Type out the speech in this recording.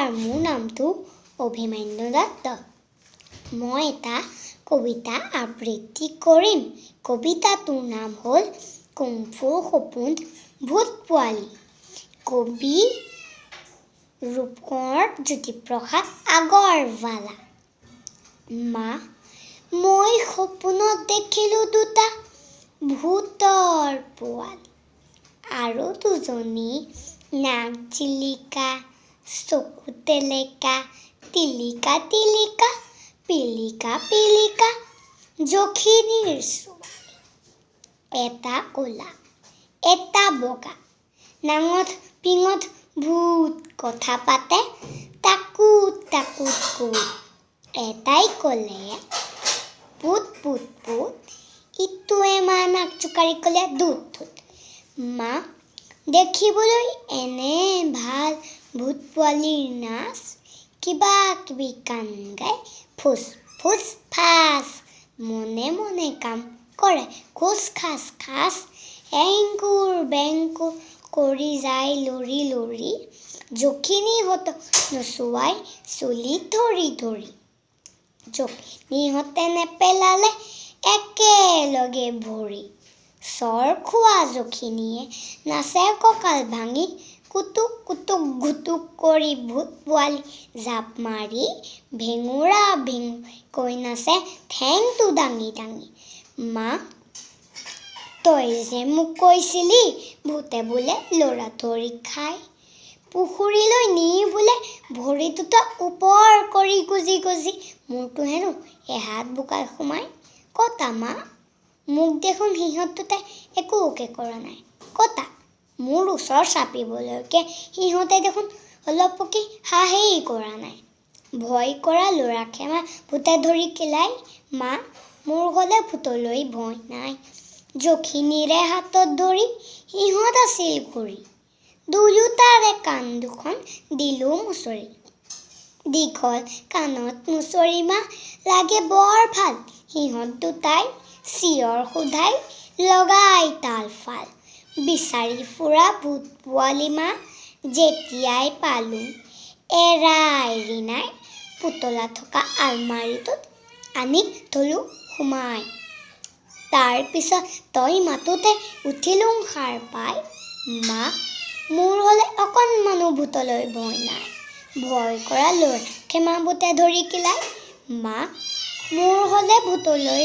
নমস্কাৰ, মোৰ নামটো অভিমান্যু দত্ত। মই এটা কবিতা আবৃত্তি কৰিম। কবিতাটোৰ নাম হ'ল কুমফুৰ সপোন ভূত পোৱালি। কবি ৰূপকোঁৱৰ জ্যোতিপ্ৰসাদ আগৰৱালা। মই সপোনত দেখিলোঁ দুটা ভূতৰ পোৱালি আৰু দুজনী নাক জিলিকা, চকু টেলেকা, টিলিকা টিলিকা, পিলিকা পিলিকা যখিনীৰ ছোৱালী। এটা ক'লা, এটা বগা, নাঙঠ পিঙঠ ভূত কথা পাতে, তাকুত তাকুত কৈ। এটাই ক'লে পুত পুত পুত, ইটোৱে নাক জোকাৰি ক'লে দুত দুত। মা, দেখিবলৈ এনে ভাল ভূত পোৱালিৰ নাচ, কিবা কিবি গান গাই ফুচ ফুচ ফাচ, মনে মনে কাম কৰে খোচ খাচ খাচ, এংকুৰ বেংকুৰ কৰি যায় লৰি লৰি, যখিনীহঁতক নচুৱাই চুলি ধৰি ধৰি। যখিনীহঁতে নেপেলালে একেলগে ভৰি, চৰ খোৱা যখিনীয়ে নাচে কঁকাল ভাঙি, কুটুক কুটুক ঘুটুক কৰি ভূত পোৱালি জাপ মাৰি, ভেঙুৰা ভেঙুৰিকৈ নাচে ঠেংটো দাঙি দাঙি। মা, তই যে মোক কৈছিলি ভূতে বোলে ল'ৰা ধৰি খায়, পুখুৰীলৈ নি বোলে ভৰি দুটা ওপৰ কৰি গুজি গুজি, মোৰতো হেনো এহাত বোকাত সোমাই। কতা মা, মোক দেখোন সিহঁত দুটাই একোকে কৰা নাই। কতা, মোৰ ওচৰ চাপিবলৈকে সিহঁতে দেখোন অলপকে সাহেই কৰা নাই। ভয় কৰা ল'ৰাকে ভূতে ধৰি কিলাই। মা, মোৰ হ'লে ভূতলৈ ভয় নাই। যখিনীৰে হাতত ধৰি সিহঁত আছিল ঘূৰি, দুয়োটাৰে কাণ দুখন দিলোঁ মুচৰি। দীঘল কাণত মুচৰি মা লাগে বৰ ভাল, সিহঁত দুটাই চিঞৰ সোধাই লগাই তাল ফাল। বিচাৰি ফুৰা ভূত পোৱালি মা যেতিয়াই পালোঁ, এৰা এৰি নাই, পুতলা থকা আলমাৰিটোত আনি থলোঁ সুমাই। তাৰ পিছত তই মাতোতে উঠিলোঁ সাৰ পাই। মা, মোৰ হ'লে অকণমানো ভূতলৈ ভয় নাই। ভয় কৰা ল'ৰাকে ভূতে ধৰি কিলাই। মা, মোৰ হ'লে ভূতলৈ